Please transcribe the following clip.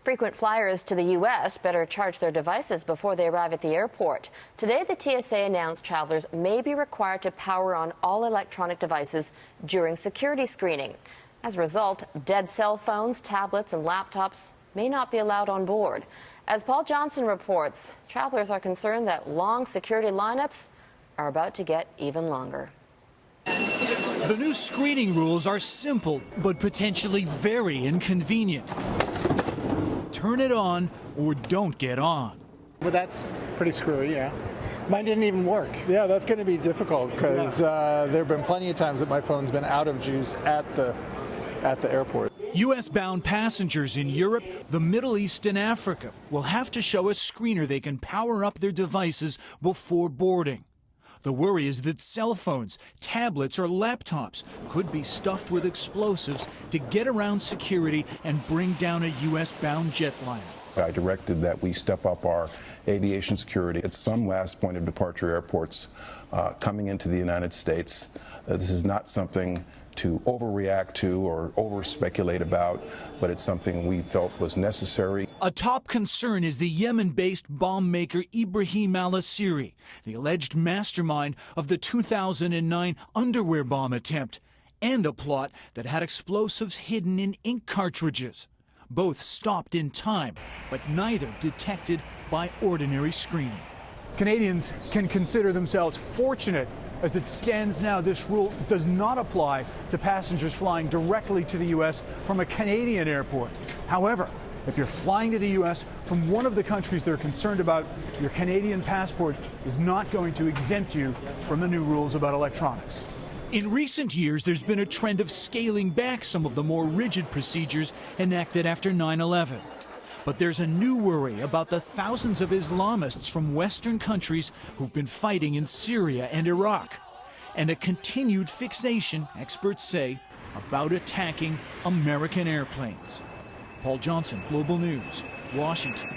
Frequent flyers to the U.S. better charge their devices before they arrive at the airport. Today, the TSA announced travelers may be required to power on all electronic devices during security screening. As a result, dead cell phones, tablets, and laptops may not be allowed on board. As Paul Johnson reports, travelers are concerned that long security lineups are about to get even longer. The new screening rules are simple, but potentially very inconvenient. Turn it on or don't get on. Well, that's pretty screwy, yeah. Mine didn't even work. Yeah, that's going to be difficult because there have been plenty of times that my phone's been out of juice at the airport. U.S.-bound passengers in Europe, the Middle East, and Africa will have to show a screener they can power up their devices before boarding. The worry is that cell phones, tablets, or laptops could be stuffed with explosives to get around security and bring down a U.S.-bound jetliner. I directed that we step up our aviation security at some last point of departure airports coming into the United States. This is not something to overreact to or over-speculate about, but it's something we felt was necessary. A top concern is the Yemen-based bomb maker Ibrahim al-Asiri, the alleged mastermind of the 2009 underwear bomb attempt, and a plot that had explosives hidden in ink cartridges. Both stopped in time, but neither detected by ordinary screening. Canadians can consider themselves fortunate. As it stands now, this rule does not apply to passengers flying directly to the U.S. from a Canadian airport. However, if you're flying to the U.S. from one of the countries they're concerned about, your Canadian passport is not going to exempt you from the new rules about electronics. In recent years, there's been a trend of scaling back some of the more rigid procedures enacted after 9/11. But there's a new worry about the thousands of Islamists from Western countries who've been fighting in Syria and Iraq, and a continued fixation, experts say, about attacking American airplanes. Paul Johnson, Global News, Washington.